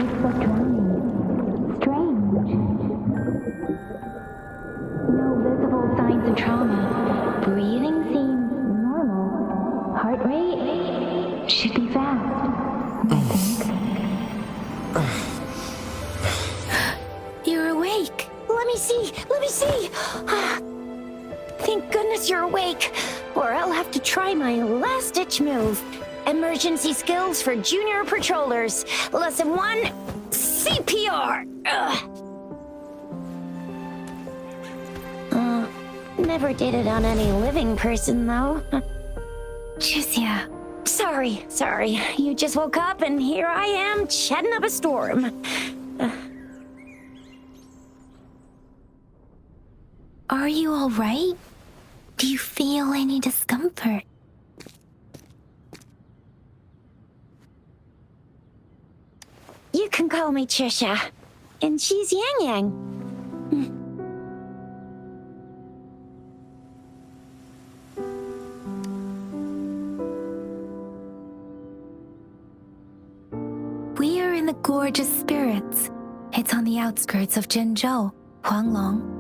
It's so drowning. Strange. No visible signs of trauma. Breathing seems normal. Heart rate should be fast, I think. You're awake. Let me see. Thank goodness you're awake, or I'll have to try my last-ditch move. Emergency skills for junior patrollers. Lesson 1, CPR. Never did it on any living person, though. Jusia. Sorry. You just woke up, and here I am, chatting up a storm. Are you all right? Do you feel any discomfort? You can call me Trisha, and she's Yang Yang. We are in the Gorgeous Spirits. It's on the outskirts of Zhenzhou, Huanglong.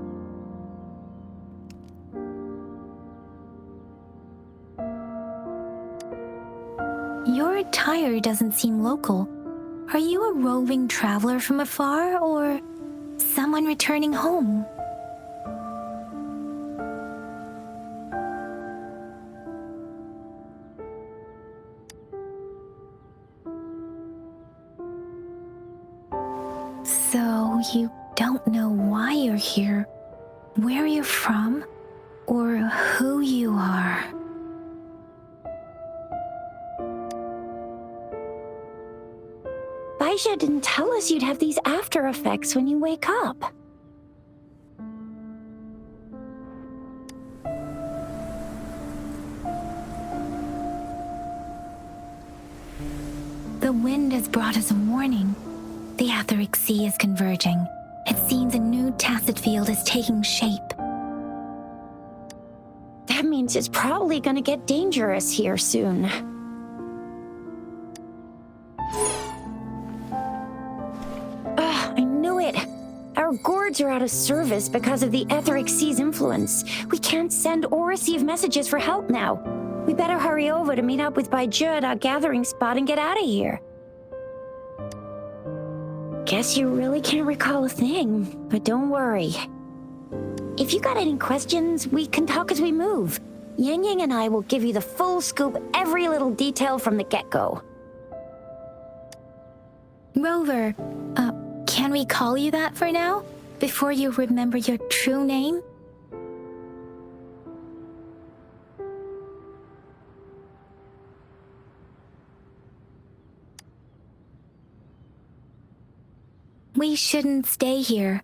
Your attire doesn't seem local. Are you a roving traveler from afar, or someone returning home? So you don't know why you're here, where you're from, or who you are. Baisha didn't tell us you'd have these after effects when you wake up. The wind has brought us a warning. The Etheric Sea is converging. It seems a new tacit field is taking shape. That means it's probably gonna get dangerous here soon. I knew it. Our gourds are out of service because of the Etheric Sea's influence. We can't send or receive messages for help now. We better hurry over to meet up with Baiju at our gathering spot and get out of here. Guess you really can't recall a thing, but don't worry. If you got any questions, we can talk as we move. Yang Yang and I will give you the full scoop, every little detail from the get-go. Rover, can we call you that for now? Before you remember your true name? We shouldn't stay here.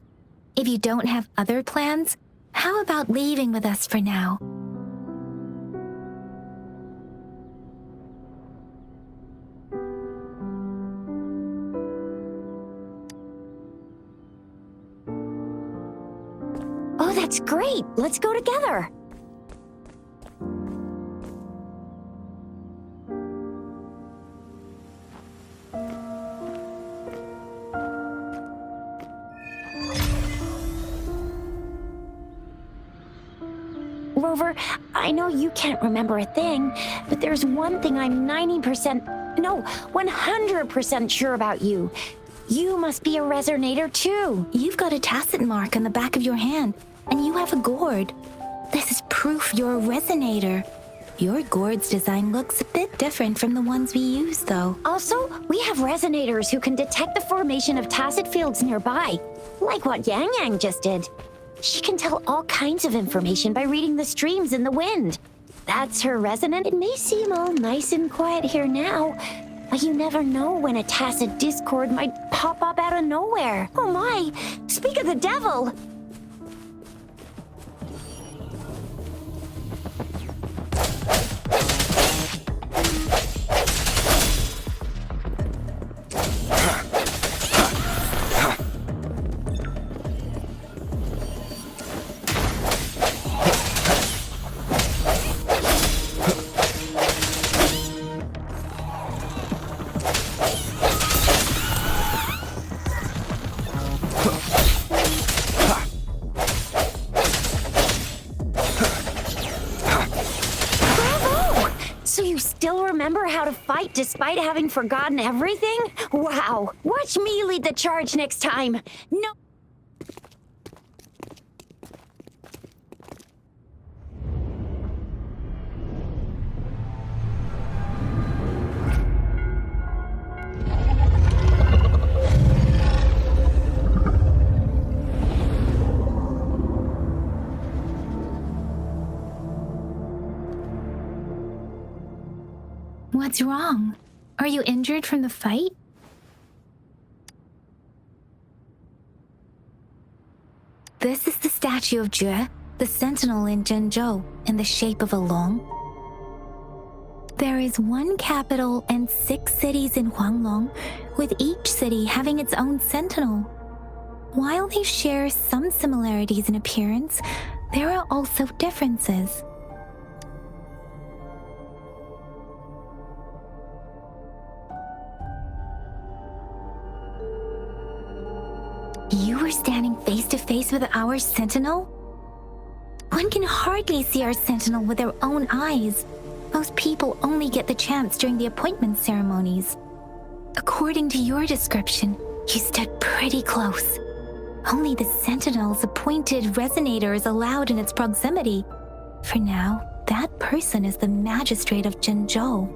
If you don't have other plans, how about leaving with us for now? Oh, that's great. Let's go together. Rover, I know you can't remember a thing, but there's one thing I'm 100% sure about you. You must be a resonator too. You've got a tacit mark on the back of your hand, and you have a gourd. This is proof you're a resonator. Your gourd's design looks a bit different from the ones we use, though. Also, we have resonators who can detect the formation of tacit fields nearby, like what Yang Yang just did. She can tell all kinds of information by reading the streams in the wind. That's her resonant. It may seem all nice and quiet here now, but you never know when a tacit discord might pop up out of nowhere. Oh my! Speak of the devil! how to fight despite having forgotten everything? Wow! Watch me lead the charge next time! No! What's wrong? Are you injured from the fight? This is the statue of Jue, the sentinel in Zhenzhou, in the shape of a long. There is one capital and 6 cities in Huanglong, with each city having its own sentinel. While they share some similarities in appearance, there are also differences. You were standing face to face with our sentinel? One can hardly see our sentinel with their own eyes. Most people only get the chance during the appointment ceremonies. According to your description, you stood pretty close. Only the sentinel's appointed resonator is allowed in its proximity. For now, that person is the magistrate of Zhenzhou.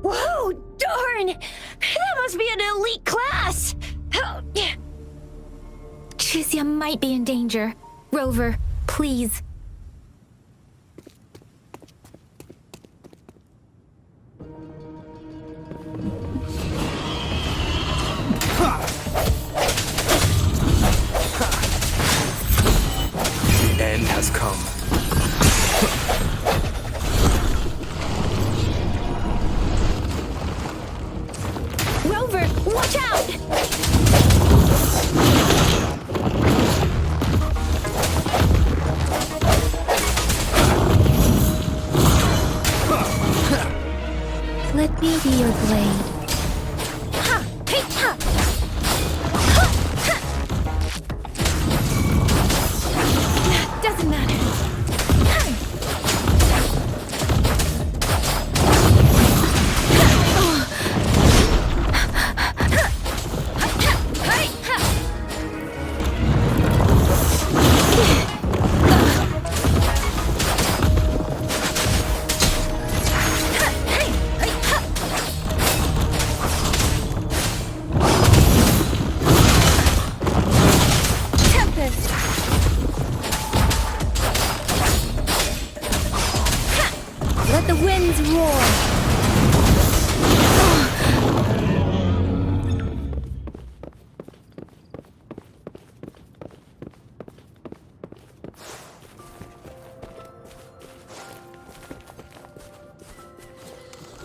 Whoa, darn! That must be an elite class! Chixia might be in danger. Rover, please. The end has come. Rover, watch out! Let me be your blade. Ha! Hey, ha! Doesn't matter. Let the winds roar.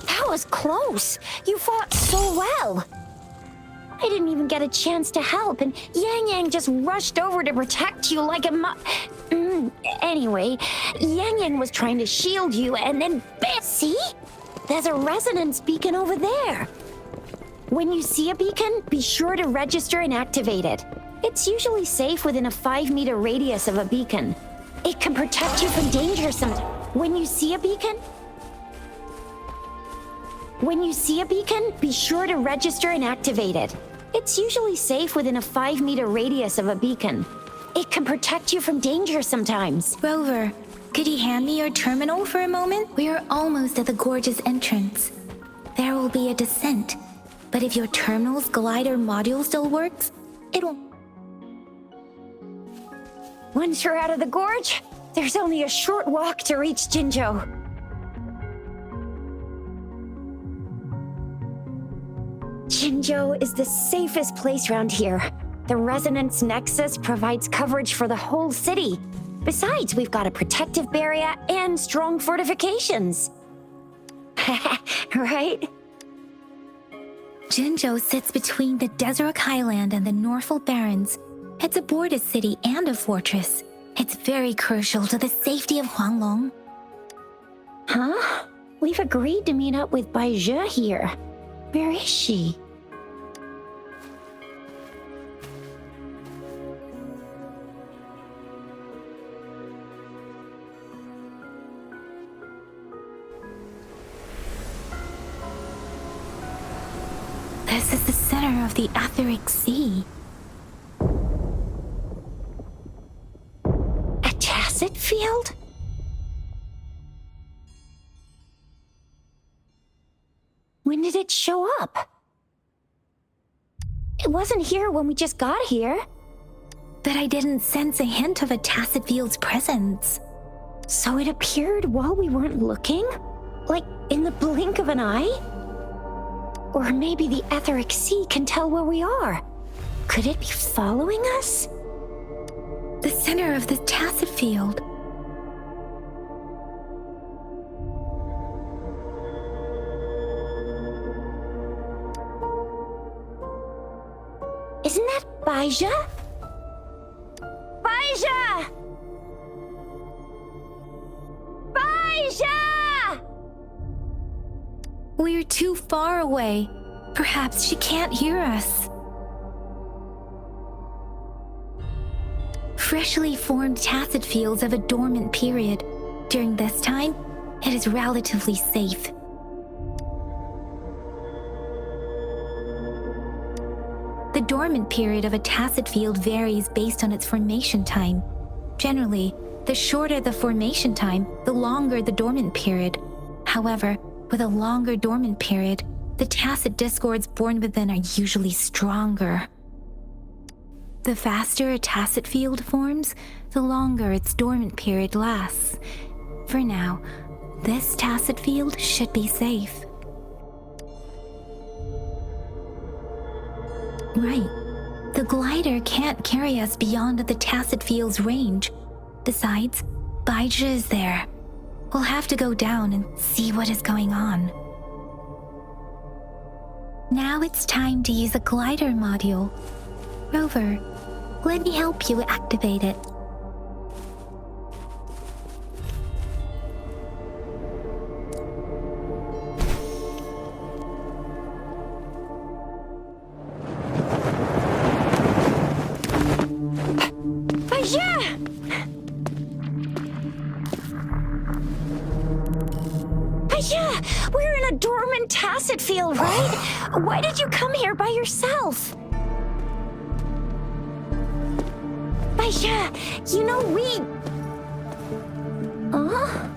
That was close. You fought so well. I didn't even get a chance to help, and Yang Yang just rushed over to protect you like a Anyway, Yang Yang was trying to shield you, and then bam! See? There's a resonance beacon over there. When you see a beacon, be sure to register and activate it. It's usually safe within a 5-meter radius of a beacon. It can protect you from danger sometimes. When you see a beacon, be sure to register and activate it. It's usually safe within a 5-meter radius of a beacon. It can protect you from danger sometimes. Rover, could you hand me your terminal for a moment? We are almost at the gorge's entrance. There will be a descent, but if your terminal's glider module still works, it'll... Once you're out of the gorge, there's only a short walk to reach Jinzhou. Jinzhou is the safest place around here. The Resonance Nexus provides coverage for the whole city. Besides, we've got a protective barrier and strong fortifications. Right? Jinzhou sits between the Desert Highland and the Norfolk Barrens. It's a border city and a fortress. It's very crucial to the safety of Huanglong. Huh? We've agreed to meet up with Bai Zhe here. Where is she? This is the center of the etheric sea. A tacit field? When did it show up? It wasn't here when we just got here. But I didn't sense a hint of a tacit field's presence. So it appeared while we weren't looking? Like in the blink of an eye? Or maybe the etheric sea can tell where we are. Could it be following us? The center of the tacit field. Isn't that Baija? Baija! Baija! We're too far away. Perhaps she can't hear us. Freshly formed tacit fields have a dormant period. During this time, it is relatively safe. The dormant period of a tacit field varies based on its formation time. Generally, the shorter the formation time, the longer the dormant period. However, with a longer dormant period, the tacit discords born within are usually stronger. The faster a tacit field forms, the longer its dormant period lasts. For now, this tacit field should be safe. Right. The glider can't carry us beyond the tacit field's range. Besides, Baija is there. We'll have to go down and see what is going on. Now it's time to use a glider module. Rover, let me help you activate it. We're in a dormant tacit field, right? Why did you come here by yourself? Baija, you know we... Huh?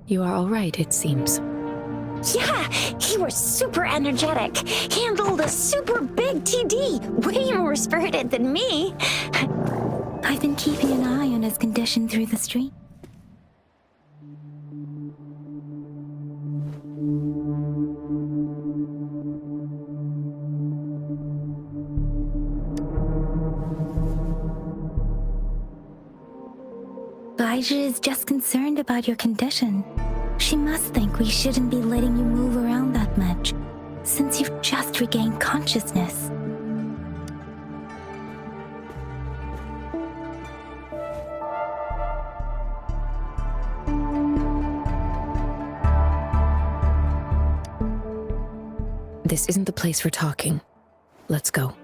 You are all right, it seems. Yeah, he was super energetic. Handled a super big TD. Way more spirited than me. I've been keeping an eye on his condition through the stream. Baija is just concerned about your condition. She must think we shouldn't be letting you move around that much, since you've just regained consciousness. This isn't the place for talking. Let's go.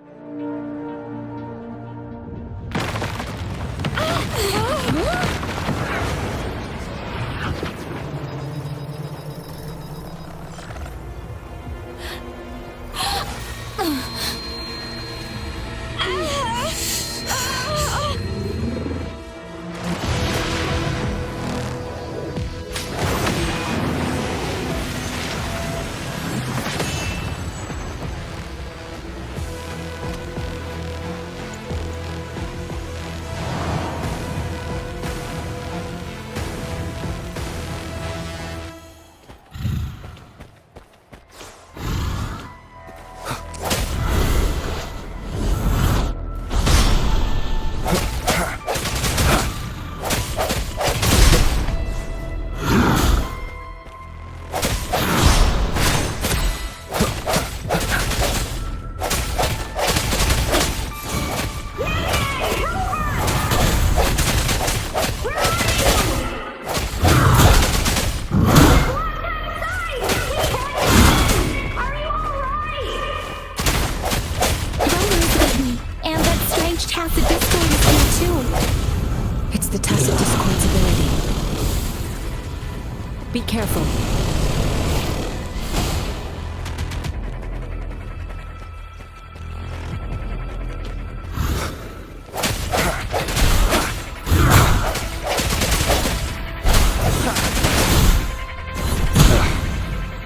careful.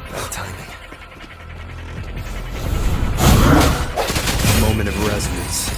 Bad timing. Moment of resonance.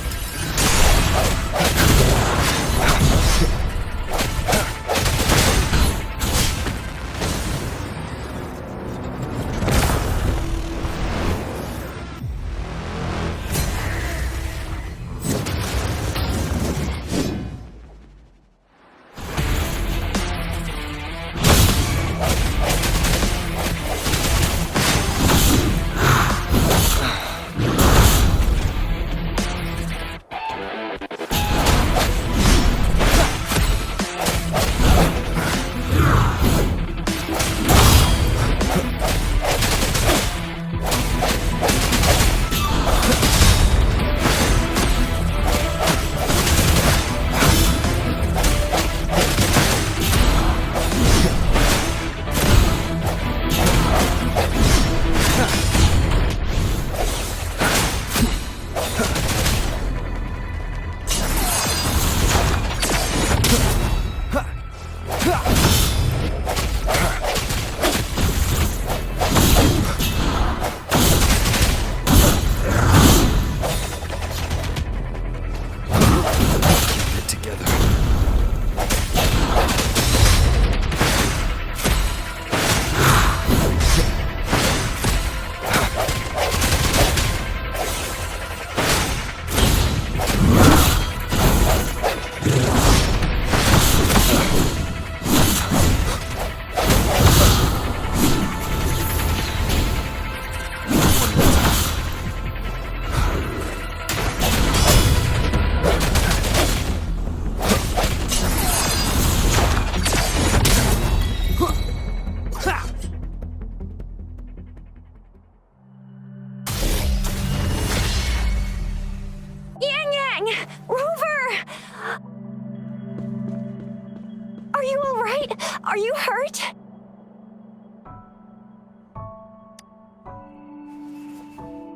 Are you all right? Are you hurt?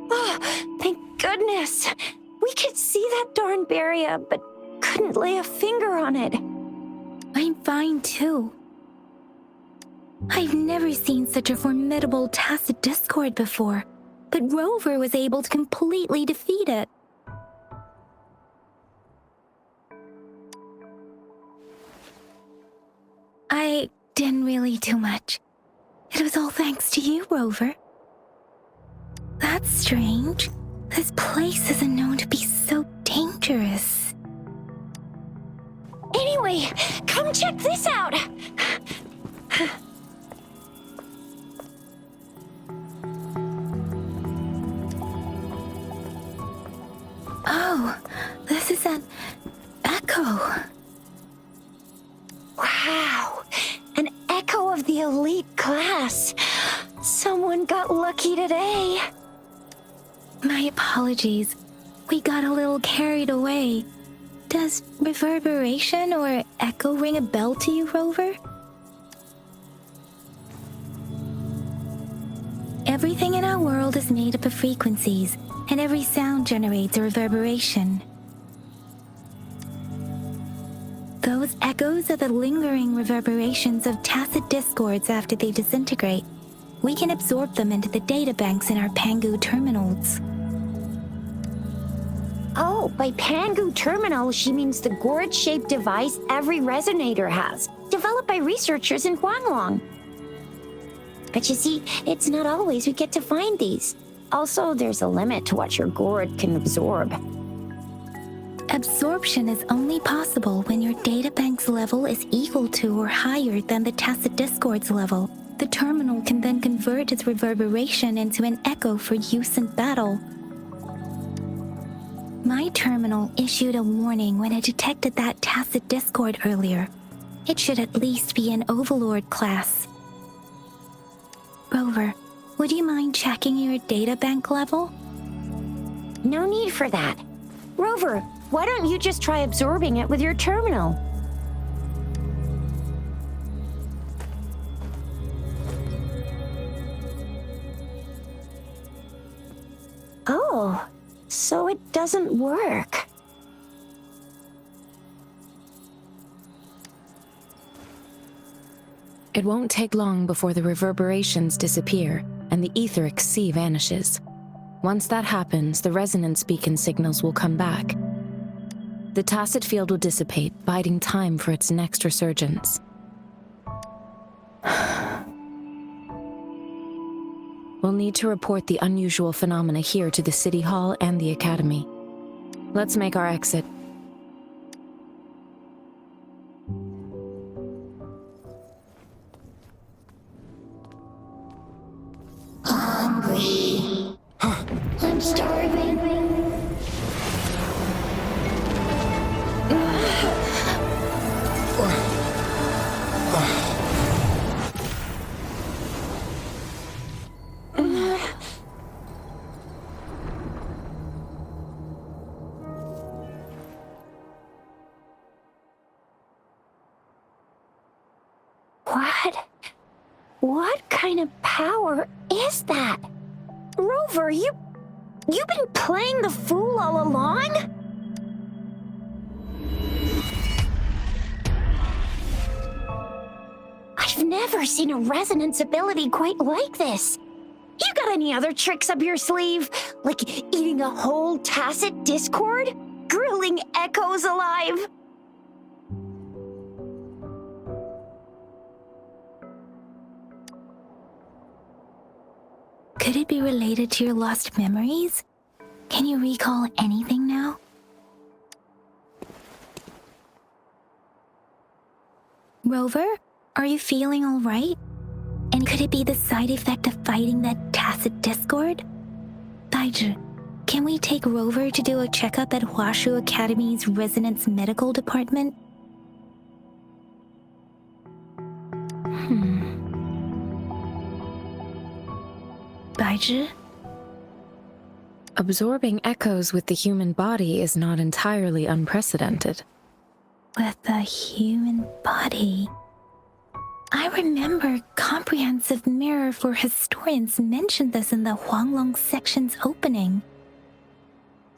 Oh, thank goodness. We could see that darn barrier, but couldn't lay a finger on it. I'm fine too. I've never seen such a formidable tacit discord before, but Rover was able to completely defeat it. I didn't really do much. It was all thanks to you, Rover. That's strange. This place isn't known to be so dangerous. Anyway, come check this out. Oh, this is an echo. Wow, an echo of the elite class. Someone got lucky today. My apologies. We got a little carried away. Does reverberation or echo ring a bell to you, Rover? Everything in our world is made up of frequencies, and every sound generates a reverberation. Those echoes are the lingering reverberations of tacit discords after they disintegrate. We can absorb them into the databanks in our Pangu terminals. Oh, by Pangu terminal, she means the gourd-shaped device every resonator has, developed by researchers in Huanglong. But you see, it's not always we get to find these. Also, there's a limit to what your gourd can absorb. Absorption is only possible when your databank's level is equal to or higher than the tacit discord's level. The terminal can then convert its reverberation into an echo for use in battle. My terminal issued a warning when it detected that tacit discord earlier. It should at least be an Overlord class. Rover, would you mind checking your databank level? No need for that. Rover, why don't you just try absorbing it with your terminal? Oh, so it doesn't work. It won't take long before the reverberations disappear and the etheric sea vanishes. Once that happens, the resonance beacon signals will come back. The tacit field will dissipate, biding time for its next resurgence. We'll need to report the unusual phenomena here to the City Hall and the Academy. Let's make our exit. Hungry. I'm starving. What kind of power is that? Rover, you've been playing the fool all along? I've never seen a resonance ability quite like this. You got any other tricks up your sleeve? Like eating a whole tacit discord? Grilling echoes alive? Could it be related to your lost memories? Can you recall anything now? Rover, are you feeling all right? And could it be the side effect of fighting that tacit discord? Daiju, can we take Rover to do a checkup at Hwashu Academy's Resonance Medical Department? Daiju? Absorbing echoes with the human body is not entirely unprecedented. With the human body. I remember Comprehensive Mirror for Historians mentioned this in the Huanglong section's opening.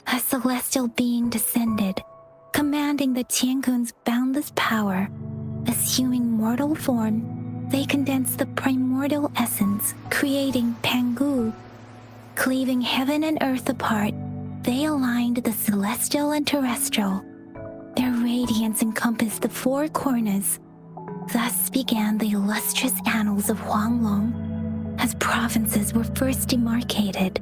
A celestial being descended, commanding the Tiankun's boundless power. Assuming mortal form, they condensed the primordial essence, creating Pangu. Cleaving heaven and earth apart, they aligned the celestial and terrestrial. Their radiance encompassed the four corners. Thus began the illustrious annals of Huanglong, as provinces were first demarcated.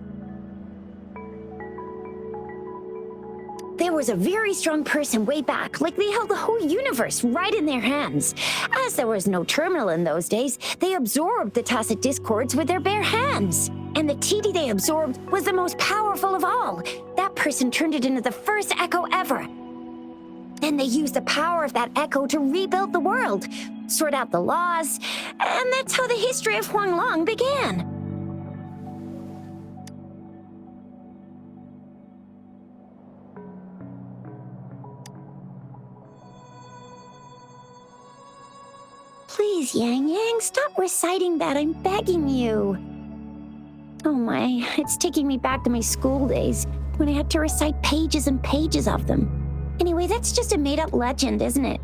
There was a very strong person way back, like they held the whole universe right in their hands. As there was no terminal in those days, they absorbed the tacit discords with their bare hands. And the TD they absorbed was the most powerful of all. That person turned it into the first echo ever. Then they used the power of that echo to rebuild the world, sort out the laws, and that's how the history of Huanglong began. Please, Yang Yang, stop reciting that, I'm begging you. Oh my, it's taking me back to my school days, when I had to recite pages and pages of them. Anyway, that's just a made-up legend, isn't it?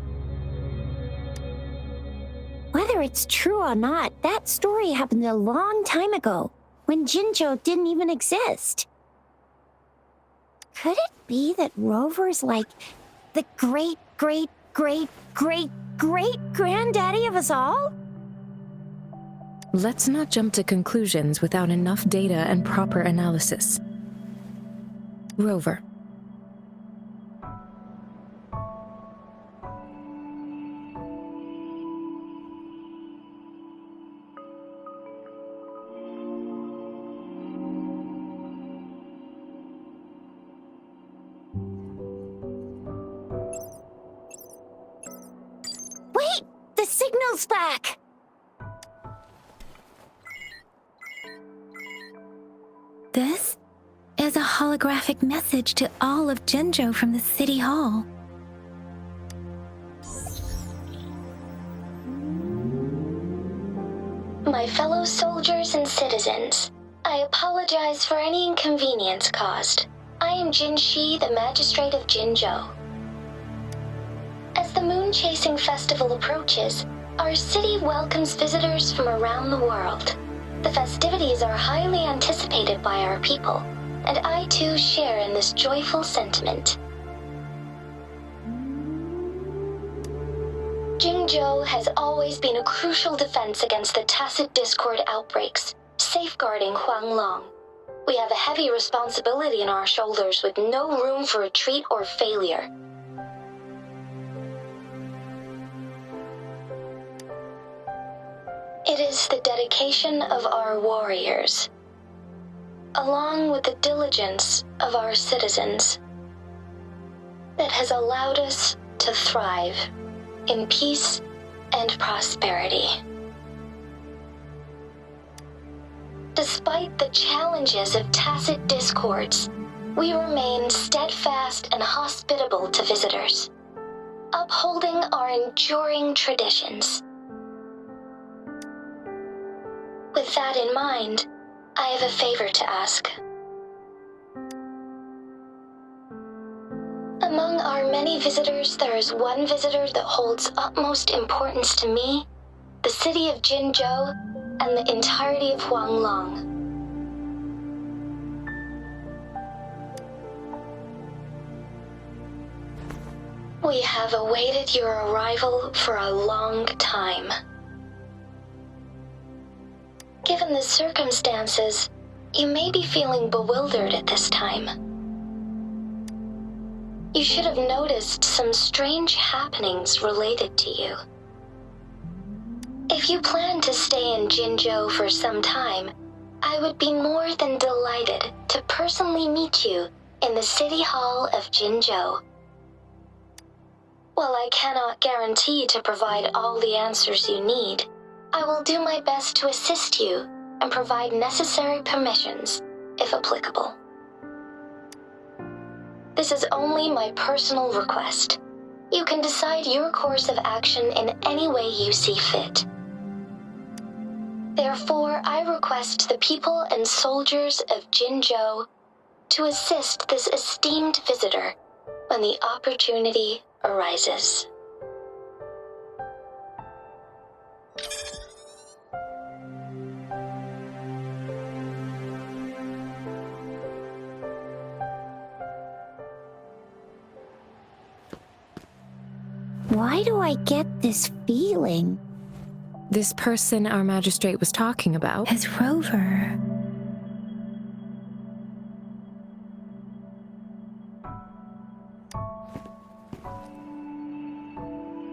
Whether it's true or not, that story happened a long time ago, when Jinzhou didn't even exist. Could it be that Rover's like the great-great-great-great-great-granddaddy of us all? Let's not jump to conclusions without enough data and proper analysis. Rover. Wait! The signal's back! This is a holographic message to all of Jinzhou from the City Hall. My fellow soldiers and citizens, I I apologize for any inconvenience caused. I am Jin Shi, the Magistrate of Jinzhou. As the Moon Chasing Festival approaches, our city welcomes visitors from around the world. The festivities are highly anticipated by our people, and I too share in this joyful sentiment. Jinzhou has always been a crucial defense against the tacit discord outbreaks, safeguarding Huanglong. We have a heavy responsibility on our shoulders with no room for retreat or failure. It is the dedication of our warriors, along with the diligence of our citizens, that has allowed us to thrive in peace and prosperity. Despite the challenges of tacit discords, we remain steadfast and hospitable to visitors, upholding our enduring traditions. With that in mind, I have a favor to ask. Among our many visitors, there is one visitor that holds utmost importance to me, the city of Jinzhou, and the entirety of Huanglong. We have awaited your arrival for a long time. Given the circumstances, you may be feeling bewildered at this time. You should have noticed some strange happenings related to you. If you plan to stay in Jinzhou for some time, I would be more than delighted to personally meet you in the City Hall of Jinzhou. While I cannot guarantee to provide all the answers you need, I will do my best to assist you and provide necessary permissions, if applicable. This is only my personal request. You can decide your course of action in any way you see fit. Therefore, I request the people and soldiers of Jinzhou to assist this esteemed visitor when the opportunity arises. Why do I get this feeling? This person our magistrate was talking about? As Rover.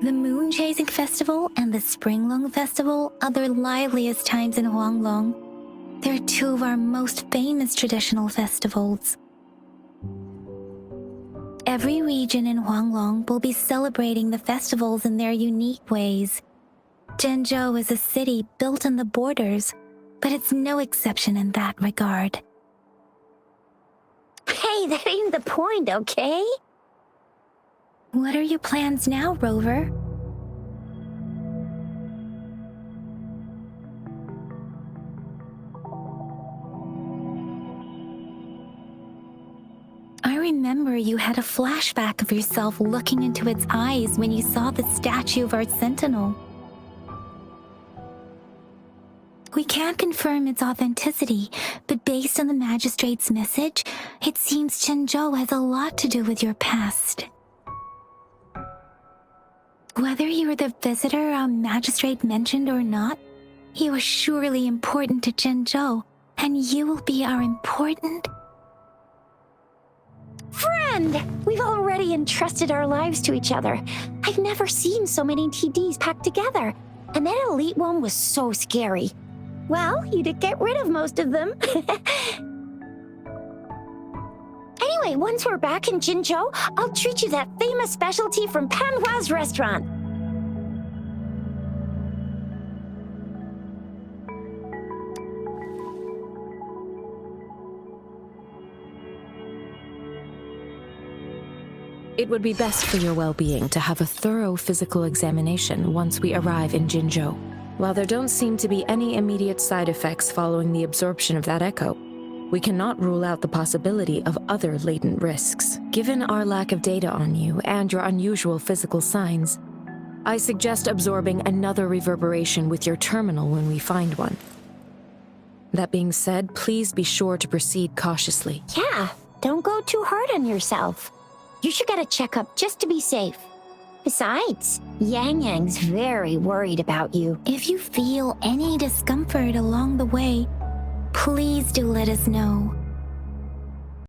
The Moon Chasing Festival and the Springlong Festival are the liveliest times in Huanglong. They're two of our most famous traditional festivals. Every region in Huanglong will be celebrating the festivals in their unique ways. Jinzhou is a city built on the borders, but it's no exception in that regard. Hey, that ain't the point, okay? What are your plans now, Rover? I remember you had a flashback of yourself looking into its eyes when you saw the statue of our sentinel. We can't confirm its authenticity, but based on the magistrate's message, it seems Jinzhou has a lot to do with your past. Whether you were the visitor our magistrate mentioned or not, you are surely important to Jinzhou, and you will be our important friend! We've already entrusted our lives to each other. I've never seen so many TDs packed together, and that elite one was so scary. Well, you did get rid of most of them. Anyway, once we're back in Jinzhou, I'll treat you that famous specialty from Panhua's restaurant. It would be best for your well-being to have a thorough physical examination once we arrive in Jinzhou. While there don't seem to be any immediate side effects following the absorption of that echo, we cannot rule out the possibility of other latent risks. Given our lack of data on you and your unusual physical signs, I suggest absorbing another reverberation with your terminal when we find one. That being said, please be sure to proceed cautiously. Yeah, don't go too hard on yourself. You should get a checkup just to be safe. Besides, Yang Yang's very worried about you. If you feel any discomfort along the way, please do let us know.